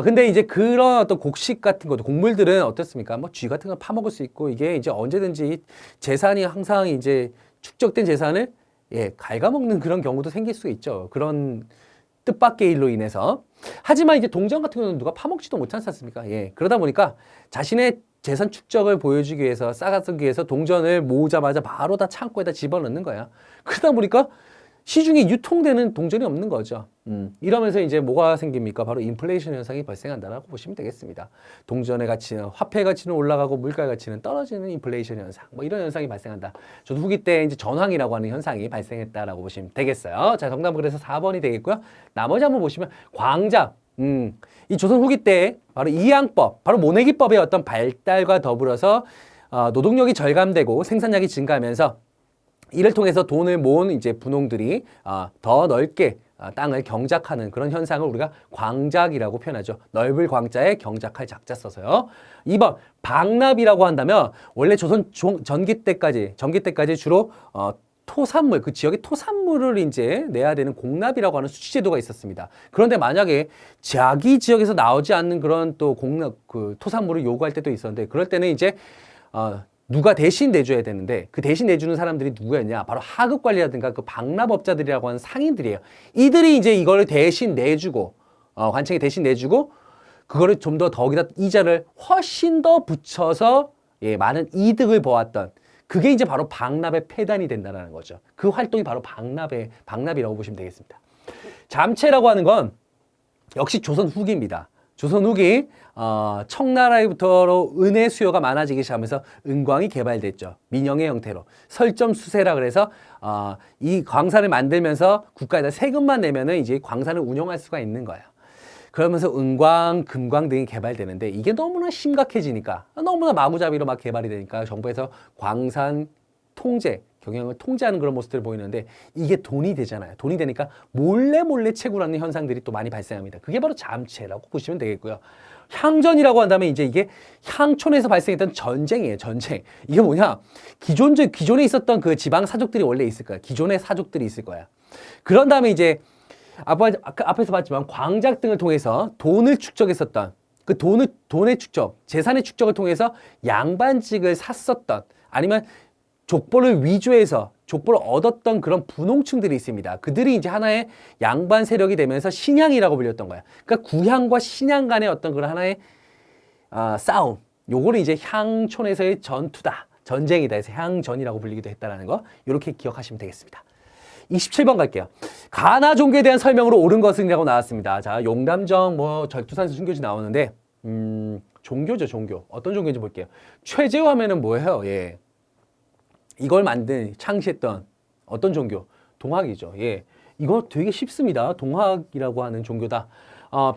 근데 이제 그런 어떤 곡식 같은 것도, 곡물들은 어떻습니까? 뭐 쥐 같은 거 파먹을 수 있고, 이게 이제 언제든지 재산이 항상 이제 축적된 재산을 예, 갉아먹는 그런 경우도 생길 수 있죠. 그런 뜻밖의 일로 인해서. 하지만 이제 동전 같은 경우는 누가 파먹지도 못하지 않습니까? 예. 그러다 보니까 자신의 재산 축적을 보여주기 위해서, 쌓아두기 위해서 동전을 모으자마자 바로 다 창고에다 집어넣는 거야. 그러다 보니까 시중에 유통되는 동전이 없는 거죠. 이러면서 이제 뭐가 생깁니까? 바로 인플레이션 현상이 발생한다라고 보시면 되겠습니다. 동전의 가치는, 화폐 가치는 올라가고 물가 가치는 떨어지는 인플레이션 현상. 뭐 이런 현상이 발생한다. 저도 후기 때 이제 전황이라고 하는 현상이 발생했다라고 보시면 되겠어요. 자, 정답은 그래서 4번이 되겠고요. 나머지 한번 보시면 광작. 이 조선 후기 때 바로 이양법, 바로 모내기법의 어떤 발달과 더불어서 노동력이 절감되고 생산량이 증가하면서 이를 통해서 돈을 모은 이제 분홍들이 더 넓게 땅을 경작하는 그런 현상을 우리가 광작이라고 표현하죠. 넓을 광자에 경작할 작자 써서요. 2번 방납이라고 한다면 원래 조선 전기 때까지 주로 토산물, 그 지역의 토산물을 이제 내야 되는 공납이라고 하는 수취제도가 있었습니다. 그런데 만약에 자기 지역에서 나오지 않는 그런 또 공납, 그 토산물을 요구할 때도 있었는데, 그럴 때는 이제 누가 대신 내줘야 되는데, 그 대신 내주는 사람들이 누구였냐? 바로 하급관리라든가 그 방납업자들이라고 하는 상인들이에요. 이들이 이제 이거를 대신 내주고, 관청에 대신 내주고, 그거를 좀 더 거기다 이자를 훨씬 더 붙여서 예, 많은 이득을 보았던, 그게 이제 바로 방납의 폐단이 된다는 거죠. 그 활동이 바로 방납이라고 보시면 되겠습니다. 잠체라고 하는 건 역시 조선 후기입니다. 조선 후기 청나라부터로 은의 수요가 많아지기 시작하면서 은광이 개발됐죠. 민영의 형태로 설점수세라 그래서 이 광산을 만들면서 국가에다 세금만 내면은 이제 광산을 운영할 수가 있는 거예요. 그러면서 은광, 금광 등이 개발되는데 이게 너무나 심각해지니까, 너무나 마구잡이로 막 개발이 되니까 정부에서 광산 통제, 경영을 통제하는 그런 모습들을 보이는데, 이게 돈이 되잖아요. 돈이 되니까 몰래 채굴하는 현상들이 또 많이 발생합니다. 그게 바로 잠체라고 보시면 되겠고요. 향전이라고 한다면 이제 이게 향촌에서 발생했던 전쟁이에요. 전쟁. 이게 뭐냐? 기존에 있었던 그 지방 사족들이 원래 있을 거야. 기존의 사족들이 있을 거야. 그런 다음에 이제 앞에서 봤지만 광작 등을 통해서 돈을 축적했었던, 그 돈의 축적, 재산의 축적을 통해서 양반직을 샀었던, 아니면 족보를 위조해서 족보를 얻었던 그런 분홍층들이 있습니다. 그들이 이제 하나의 양반 세력이 되면서 신향이라고 불렸던 거야. 그러니까 구향과 신향 간의 어떤 그런 하나의 싸움. 요거를 이제 향촌에서의 전투다, 전쟁이다 해서 향전이라고 불리기도 했다라는 거, 이렇게 기억하시면 되겠습니다. 27번 갈게요. 가나 종교에 대한 설명으로 옳은 것은이라고 나왔습니다. 자, 용담정, 절두산 순교지 나오는데, 종교죠, 종교. 어떤 종교인지 볼게요. 최재우 하면은 뭐예요? 예. 이걸 창시했던 어떤 종교? 동학이죠. 예. 이거 되게 쉽습니다. 동학이라고 하는 종교다.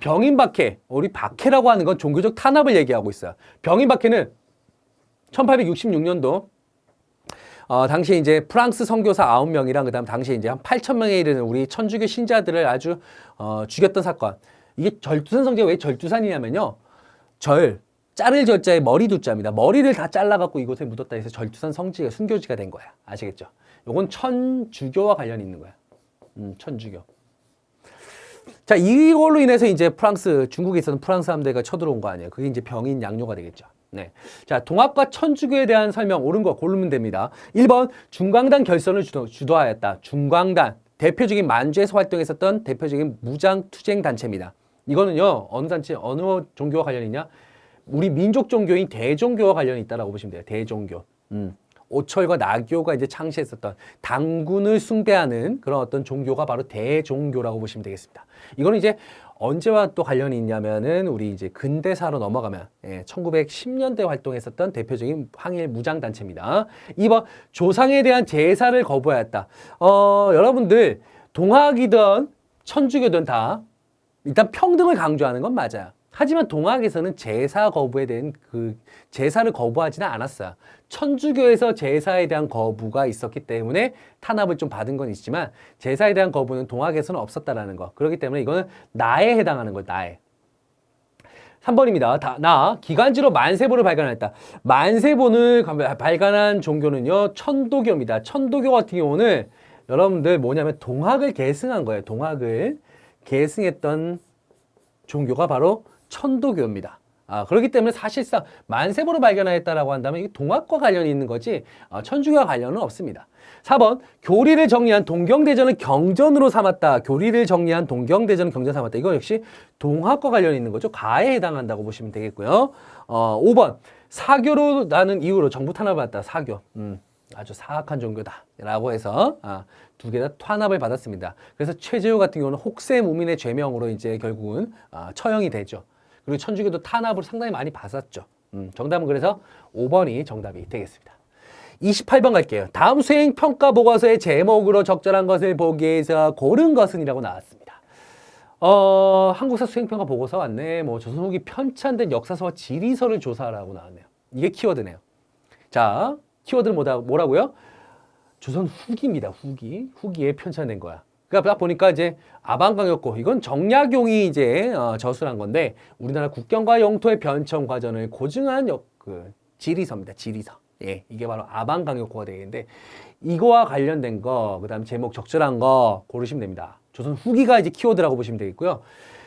병인박해, 우리 박해라고 하는 건 종교적 탄압을 얘기하고 있어요. 병인박해는 1866년도 당시에 이제 프랑스 선교사 9명이랑 그다음 당시에 이제 한 8,000명에 이르는 우리 천주교 신자들을 아주 죽였던 사건. 이게 절두산 성지가 왜 절두산이냐면요. 자를 절자에 머리 두자입니다. 머리를 다 잘라갖고 이곳에 묻었다 해서 절두산 성지가 순교지가 된 거야. 아시겠죠? 요건 천주교와 관련이 있는 거야. 천주교. 자, 이걸로 인해서 이제 중국에 있었던 프랑스 함대가 쳐들어온 거 아니에요. 그게 이제 병인 양요가 되겠죠. 네. 자, 동학과 천주교에 대한 설명 옳은 거 고르면 됩니다. 1번 중광단 결선을 주도하였다. 중광단, 대표적인 만주에서 활동했었던 대표적인 무장투쟁 단체입니다. 이거는요, 어느 단체, 어느 종교와 관련이 있냐? 우리 민족 종교인 대종교와 관련이 있다라고 보시면 돼요. 대종교. 오철과 나교가 이제 창시했었던 당군을 숭배하는 그런 어떤 종교가 바로 대종교라고 보시면 되겠습니다. 이거는 이제 언제와 또 관련이 있냐면은 우리 이제 근대사로 넘어가면 1910년대 활동했었던 대표적인 항일 무장 단체입니다. 2번 조상에 대한 제사를 거부하였다. 여러분들 동학이든 천주교든 다 일단 평등을 강조하는 건 맞아요. 하지만 동학에서는 제사 거부에 대한 제사를 거부하지는 않았어요. 천주교에서 제사에 대한 거부가 있었기 때문에 탄압을 좀 받은 건 있지만 제사에 대한 거부는 동학에서는 없었다라는 거. 그렇기 때문에 이거는 나에 해당하는 거예요. 나에. 3번입니다. 기관지로 만세보를 발견했다. 만세본을 발간한 종교는요, 천도교입니다. 천도교 같은 경우는 여러분들 뭐냐면 동학을 계승한 거예요. 동학을 계승했던 종교가 바로 천도교입니다. 그렇기 때문에 사실상 만세보를 발견하였다라고 한다면 이게 동학과 관련이 있는 거지 천주교와 관련은 없습니다. 4번 교리를 정리한 동경대전을 경전으로 삼았다. 교리를 정리한 동경대전을 경전 삼았다. 이거 역시 동학과 관련이 있는 거죠. 가에 해당한다고 보시면 되겠고요. 5번 사교로 나는 이유로 정부 탄압을 받았다. 사교. 아주 사악한 종교다 라고 해서 두 개 다 탄압을 받았습니다. 그래서 최재우 같은 경우는 혹세무민의 죄명으로 이제 결국은 처형이 되죠. 그리고 천주교도 탄압을 상당히 많이 받았죠. 정답은 그래서 5번이 정답이 되겠습니다. 28번 갈게요. 다음 수행평가 보고서의 제목으로 적절한 것을 보기 위해서 고른 것은 이라고 나왔습니다. 한국사 수행평가 보고서 왔네. 뭐 조선 후기 편찬된 역사서와 지리서를 조사하라고 나왔네요. 이게 키워드네요. 자, 키워드는 뭐라고요? 조선 후기입니다. 후기에 편찬된 거야. 그러니까 딱 보니까 이제 아방강역고 이건 정약용이 이제 저술한 건데 우리나라 국경과 영토의 변청 과정을 고증한 지리서입니다. 지리서. 예, 이게 바로 아방강역고가 되겠는데 이거와 관련된 거, 그다음 제목 적절한 거 고르시면 됩니다. 조선 후기가 이제 키워드라고 보시면 되겠고요.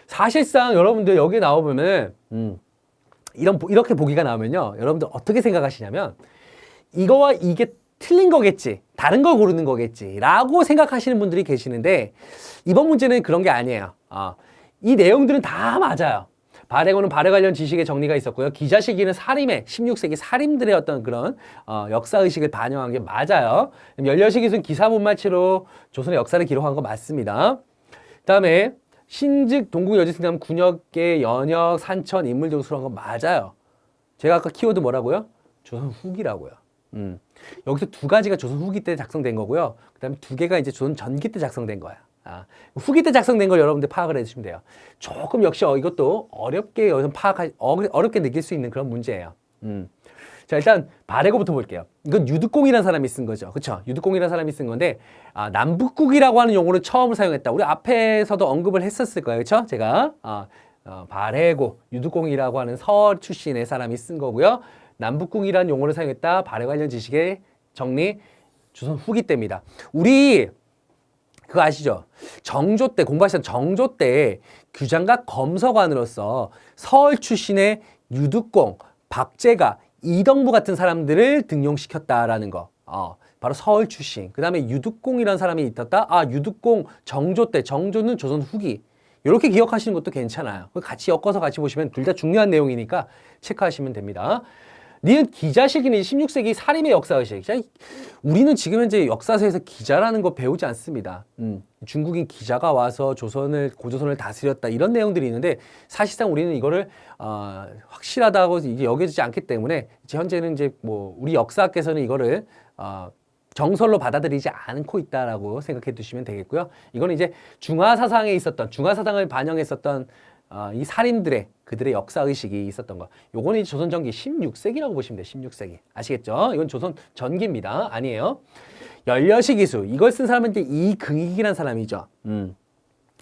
사실상 여러분들 여기에 나와보면 이렇게 보기가 나오면요, 여러분들 어떻게 생각하시냐면 이거와 이게 틀린 거겠지, 다른 걸 고르는 거겠지 라고 생각하시는 분들이 계시는데 이번 문제는 그런 게 아니에요. 이 내용들은 다 맞아요. 발해고는 발해 관련 지식의 정리가 있었고요. 기자시기는 사림의 16세기 사림들의 어떤 그런 역사의식을 반영한 게 맞아요. 연려시 기술은 기사본말체로 조선의 역사를 기록한 거 맞습니다. 그 다음에 신직, 동국, 여지승남, 군역계, 연역, 산천, 인물 등 수록한 거 맞아요. 제가 아까 키워드 뭐라고요? 조선 후기라고요. 여기서 두 가지가 조선 후기 때 작성된 거고요. 그 다음에 두 개가 이제 조선 전기 때 작성된 거야. 후기 때 작성된 걸 여러분들 파악을 해주시면 돼요. 조금 역시 이것도 어렵게 어렵게 느낄 수 있는 그런 문제예요. 자, 일단 발해고부터 볼게요. 이건 유득공이라는 사람이 쓴 거죠. 그쵸? 유득공이라는 사람이 쓴 건데 남북국이라고 하는 용어를 처음 사용했다. 우리 앞에서도 언급을 했었을 거예요. 그쵸? 제가 발해고, 유득공이라고 하는 서 출신의 사람이 쓴 거고요. 남북국이라는 용어를 사용했다. 발해 관련 지식의 정리, 조선 후기 때입니다. 우리 그거 아시죠? 정조 때, 공부하시던 정조 때 규장각 검서관으로서 서울 출신의 유득공, 박제가, 이덕무 같은 사람들을 등용시켰다라는 거. 바로 서울 출신. 그 다음에 유득공이라는 사람이 있었다. 유득공 정조 때, 정조는 조선 후기. 이렇게 기억하시는 것도 괜찮아요. 같이 엮어서 같이 보시면 둘 다 중요한 내용이니까 체크하시면 됩니다. 니은 기자식이니 16세기 사림의 역사의식. 우리는 지금 현재 역사서에서 기자라는 거 배우지 않습니다. 중국인 기자가 와서 고조선을 다스렸다 이런 내용들이 있는데 사실상 우리는 이거를 확실하다고 이게 여겨지지 않기 때문에 이제 현재는 이제 뭐 우리 역사학계에서는 이거를 정설로 받아들이지 않고 있다라고 생각해 두시면 되겠고요. 이거는 이제 중화사상에 있었던 중화사상을 반영했었던 이 살인들의 그들의 역사의식이 있었던 거. 요거는 조선 전기 16세기라고 보시면 돼요. 16세기. 아시겠죠? 이건 조선 전기입니다. 아니에요. 연려시 기수. 이걸 쓴 사람은 이제 이긍익이라는 사람이죠.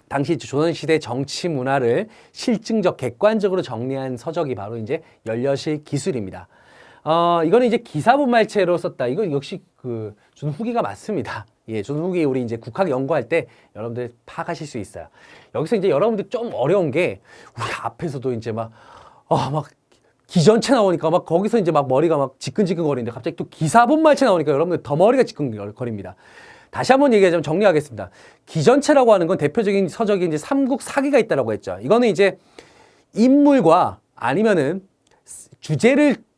당시 조선시대 정치 문화를 실증적, 객관적으로 정리한 서적이 바로 이제 연려시 기술입니다. 이거는 이제 기사본말체로 썼다. 이거 역시 조선 후기가 맞습니다. 예, 조선 후기 우리 이제 국학 연구할 때 여러분들 파악하실 수 있어요. 여기서 이제 여러분들 좀 어려운 게 우리 앞에서도 이제 막 기전체 나오니까 막 거기서 이제 막 머리가 막 지끈지끈 거리는데 갑자기 또 기사본말체 나오니까 여러분들 더 머리가 지끈거립니다. 다시 한번 얘기하자면 정리하겠습니다. 기전체라고 하는 건 대표적인 서적이 이제 삼국사기가 있다라고 했죠. 이거는 이제 인물과 아니면은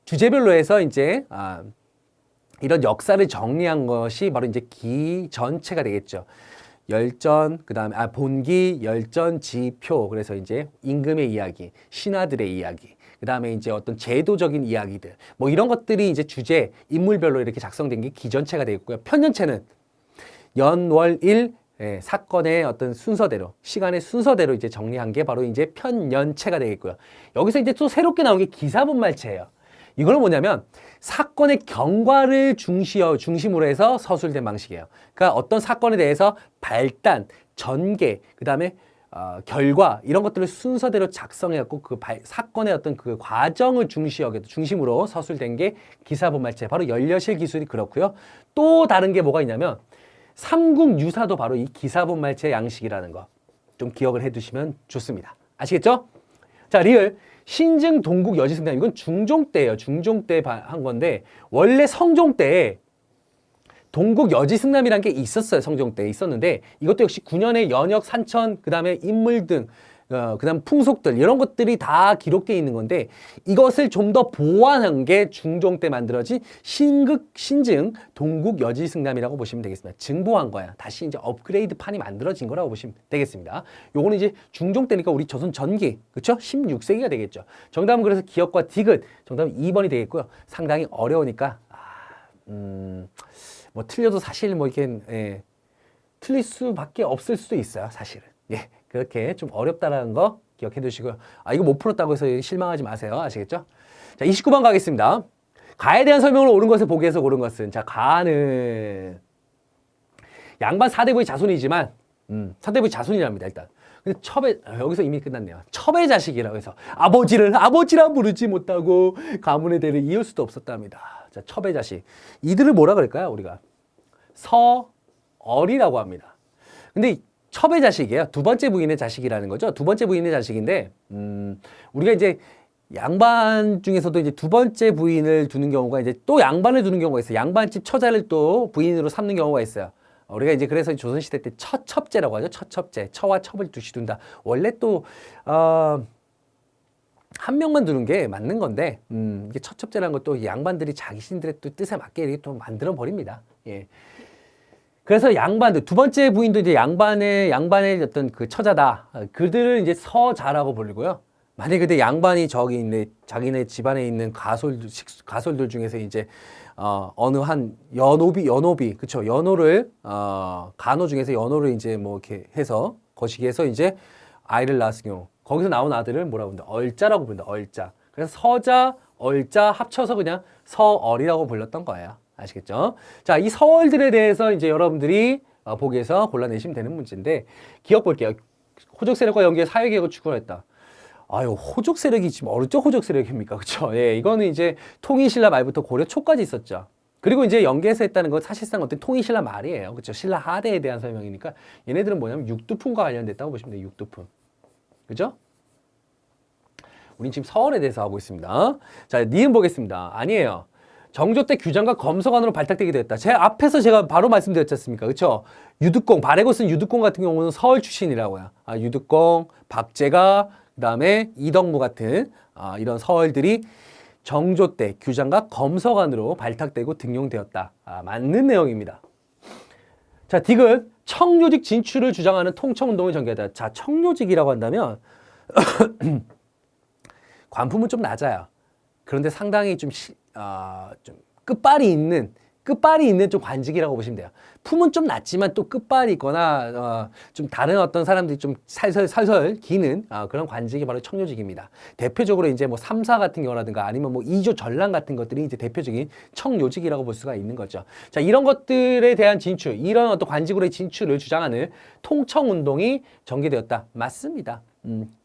주제별로 해서 이제 이런 역사를 정리한 것이 바로 이제 기전체가 되겠죠. 열전, 그 다음에 본기, 열전, 지표. 그래서 이제 임금의 이야기, 신하들의 이야기, 그 다음에 이제 어떤 제도적인 이야기들, 뭐 이런 것들이 이제 주제, 인물별로 이렇게 작성된 게 기전체가 되겠고요. 편년체는 연, 월, 일, 사건의 어떤 순서대로, 시간의 순서대로 이제 정리한 게 바로 이제 편년체가 되겠고요. 여기서 이제 또 새롭게 나온 게 기사본말체예요. 이거는 뭐냐면 사건의 경과를 중심으로 해서 서술된 방식이에요. 그러니까 어떤 사건에 대해서 발단, 전개, 그 다음에 결과 이런 것들을 순서대로 작성해갖고 사건의 어떤 그 과정을 중심으로 서술된 게 기사본말체. 바로 연려실 기술이 그렇고요. 또 다른 게 뭐가 있냐면 삼국 유사도 바로 이 기사분말체 양식이라는 거 좀 기억을 해두시면 좋습니다. 아시겠죠? 자, 리을 신증 동국 여지승남 이건 중종 때예요. 중종 때 한 건데 원래 성종 때 동국 여지승남이라는 게 있었어요. 성종 때 있었는데 이것도 역시 9년의 연역, 산천, 그 다음에 인물 등 그 다음 풍속들 이런 것들이 다 기록되어 있는 건데 이것을 좀 더 보완한 게 중종 때 만들어진 신증 동국 여지승남이라고 보시면 되겠습니다. 증보한 거야. 다시 이제 업그레이드 판이 만들어진 거라고 보시면 되겠습니다. 요거는 이제 중종 때니까 우리 조선 전기 그쵸? 16세기가 되겠죠. 정답은 그래서 기역과 디귿 정답은 2번이 되겠고요. 상당히 어려우니까 뭐 틀려도 사실 뭐 이렇게 틀릴 수밖에 없을 수도 있어요. 사실은. 예. 그렇게 좀 어렵다라는 거 기억해 두시고요. 아, 이거 못 풀었다고 해서 실망하지 마세요. 아시겠죠? 자, 29번 가겠습니다. 가에 대한 설명을 옳은 것을 보기 위해서 고른 것은 자, 가는 양반 사대부의 자손이지만 사대부의 자손이랍니다. 일단. 근데 여기서 이미 끝났네요. 첩의 자식이라고 해서 아버지를 아버지라 부르지 못하고 가문의 대를 이을 수도 없었답니다. 자, 첩의 자식. 이들을 뭐라 그럴까요? 우리가 서얼이라고 합니다. 근데 첩의 자식이에요. 두 번째 부인의 자식이라는 거죠. 두 번째 부인의 자식인데, 우리가 이제 양반 중에서도 이제 두 번째 부인을 두는 경우가 이제 또 양반을 두는 경우가 있어요. 양반집 처자를 또 부인으로 삼는 경우가 있어요. 우리가 이제 그래서 조선시대 때 처첩제라고 하죠. 처첩제. 처와 첩을 두시둔다. 원래 또, 한 명만 두는 게 맞는 건데, 이게 처첩제라는 것도 양반들이 자기신들의 또 뜻에 맞게 이렇게 또 만들어 버립니다. 예. 그래서 양반들, 두 번째 부인도 이제 양반의 어떤 그 처자다. 그들을 이제 서자라고 부르고요. 만약에 그때 양반이 자기네 집안에 있는 가솔들 중에서 이제, 어느 한 연호비, 그쵸. 연호를, 간호 중에서 연호를 이제 뭐 이렇게 해서, 거시기해서 이제 아이를 낳았을 경우, 거기서 나온 아들을 뭐라고 부른다? 얼자라고 부른다. 얼자. 그래서 서자, 얼자 합쳐서 그냥 서얼이라고 불렀던 거예요. 아시겠죠? 자, 이 서얼들에 대해서 이제 여러분들이 보기에서 골라내시면 되는 문제인데 기억 볼게요. 호족 세력과 연계해 사회개혁을 추구했다. 아유, 호족 세력이 지금 어느 쪽 호족 세력입니까? 그쵸? 예, 이거는 이제 통일신라 말부터 고려 초까지 있었죠. 그리고 이제 연계해서 했다는 건 사실상 어떤 통일신라 말이에요. 그쵸? 신라 하대에 대한 설명이니까 얘네들은 뭐냐면 육두품과 관련됐다고 보시면 돼요. 육두품. 그죠? 우린 지금 서얼에 대해서 하고 있습니다. 자, 니은 보겠습니다. 아니에요. 정조 때 규장과 검서관으로 발탁되기도 했다. 제 앞에서 제가 바로 말씀드렸지 않습니까? 그쵸? 유득공, 바레고스는 유득공 같은 경우는 서울 출신이라고요. 유득공, 박제가, 그 다음에 이덕무 같은 이런 서얼들이 정조 때 규장과 검서관으로 발탁되고 등용되었다. 맞는 내용입니다. 자, 디귿, 청요직 진출을 주장하는 통청운동을 전개하다. 자, 청요직이라고 한다면 관품은 좀 낮아요. 그런데 상당히 좀 끝발이 있는 좀 관직이라고 보시면 돼요. 품은 좀 낮지만 또 끝발이 있거나 좀 다른 어떤 사람들이 좀 살살 기는 그런 관직이 바로 청요직입니다. 대표적으로 이제 뭐 삼사 같은 경우라든가 아니면 뭐 이조 전랑 같은 것들이 이제 대표적인 청요직이라고 볼 수가 있는 거죠. 자, 이런 것들에 대한 진출, 이런 어떤 관직으로의 진출을 주장하는 통청운동이 전개되었다. 맞습니다.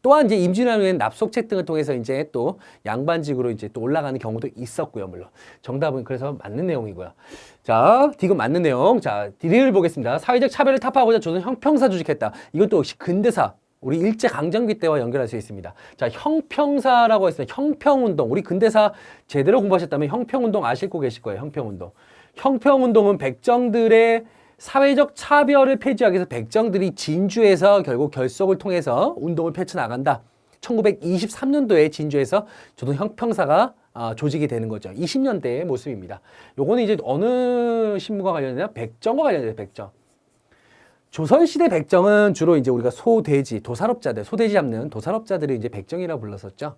또한 이제 임진왜란 납속책 등을 통해서 이제 또 양반직으로 이제 또 올라가는 경우도 있었고요, 물론. 정답은 그래서 맞는 내용이고요. 자, 디귿 맞는 내용. 자, 디귿을 보겠습니다. 사회적 차별을 타파하고자 조선 형평사 조직했다. 이것도 역시 근대사. 우리 일제강점기 때와 연결할 수 있습니다. 자, 형평사라고 했습니다. 형평운동. 우리 근대사 제대로 공부하셨다면 형평운동 아실 거 계실 거예요. 형평운동. 형평운동은 백정들의 사회적 차별을 폐지하기 위해서 백정들이 진주에서 결국 결속을 통해서 운동을 펼쳐나간다. 1923년도에 진주에서 조선 형평사가 조직이 되는 거죠. 20년대의 모습입니다. 요거는 이제 어느 신문과 관련되냐? 백정과 관련돼요. 백정. 조선시대 백정은 주로 이제 우리가 소돼지, 도살업자들, 소돼지 잡는 도살업자들을 이제 백정이라고 불렀었죠.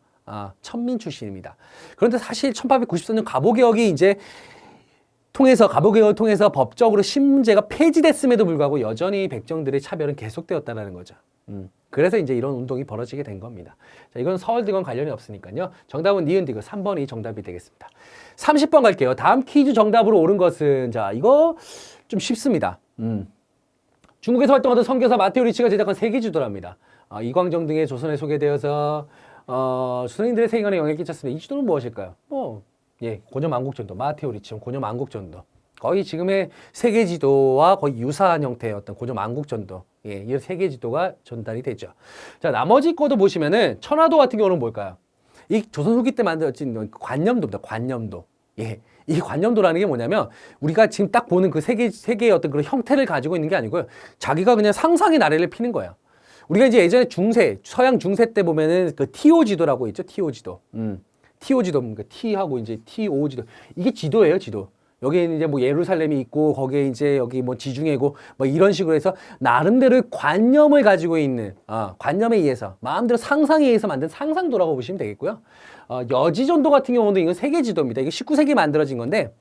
천민 출신입니다. 그런데 사실 1894년 갑오개혁이 이제 가보개혁을 통해서 법적으로 신문제가 폐지됐음에도 불구하고 여전히 백정들의 차별은 계속되었다는 거죠. 그래서 이제 이런 운동이 벌어지게 된 겁니다. 자, 이건 서울대건 관련이 없으니까요. 정답은 니은 디귿 3번이 정답이 되겠습니다. 30번 갈게요. 다음 퀴즈 정답으로 옳은 것은 자, 이거 좀 쉽습니다. 중국에서 활동하던 선교사 마테오 리치가 제작한 세계지도랍니다. 이광정 등의 조선에 소개되어서 조선인들의 세계관에 영향을 끼쳤습니다. 이 지도는 무엇일까요? 고려 만국전도, 마테오 리치, 고려 만국전도. 거의 지금의 세계 지도와 거의 유사한 형태의 어떤 고전 만국전도, 예, 이 세계 지도가 전달이 되죠. 자, 나머지 거도 보시면은 천화도 같은 경우는 뭘까요? 이 조선 후기 때 만들어진 관념도입니다. 관념도. 예. 이 관념도라는 게 뭐냐면 우리가 지금 딱 보는 그 세계의 어떤 그런 형태를 가지고 있는 게 아니고요. 자기가 그냥 상상의 나래를 피는 거예요. 우리가 이제 예전에 중세, 서양 중세 때 보면은 그 TO 지도라고 있죠. TO 지도. TO 지도, 그러니까 T하고 이제 TO 지도. 이게 지도예요, 지도. 여기는 이제 뭐 예루살렘이 있고 거기에 이제 여기 뭐 지중해고 뭐 이런 식으로 해서 나름대로의 관념을 가지고 있는 관념에 의해서 마음대로 상상에 의해서 만든 상상도라고 보시면 되겠고요. 여지전도 같은 경우도 이건 세계 지도입니다. 이게 19세기에 만들어진 건데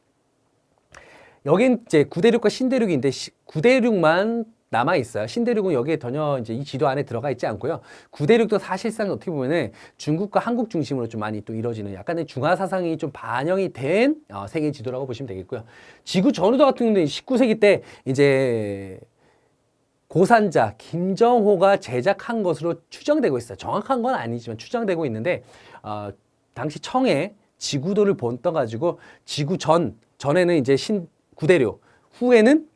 여긴 이제 구대륙과 신대륙인데 구대륙만 남아 있어요. 신대륙은 여기에 전혀 이제 이 지도 안에 들어가 있지 않고요. 구대륙도 사실상 어떻게 보면은 중국과 한국 중심으로 좀 많이 또 이루어지는 약간의 중화 사상이 좀 반영이 된 세계 지도라고 보시면 되겠고요. 지구 전후도 같은 경우는 19세기 때 이제 고산자 김정호가 제작한 것으로 추정되고 있어요. 정확한 건 아니지만 추정되고 있는데 당시 청해 지구도를 본떠가지고 지구 전에는 이제 구대륙,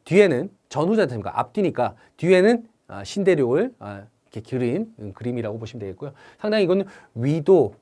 뒤에는 전후자니까 앞뒤니까 뒤에는 신대륙을 이렇게 그림이라고 보시면 되겠고요. 상당히 이건 위도,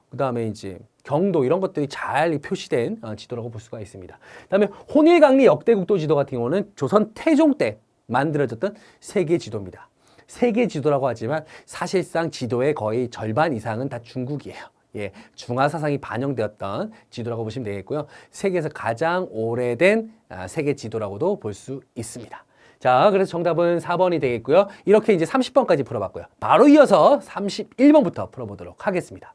그다음에 이제 경도 이런 것들이 잘 표시된 지도라고 볼 수가 있습니다. 그다음에 혼일강리 역대국도 지도 같은 경우는 조선 태종 때 만들어졌던 세계 지도입니다. 세계 지도라고 하지만 사실상 지도의 거의 절반 이상은 다 중국이에요. 예, 중화 사상이 반영되었던 지도라고 보시면 되겠고요. 세계에서 가장 오래된 세계 지도라고도 볼 수 있습니다. 자, 그래서 정답은 4번이 되겠고요. 이렇게 이제 30번까지 풀어봤고요. 바로 이어서 31번부터 풀어보도록 하겠습니다.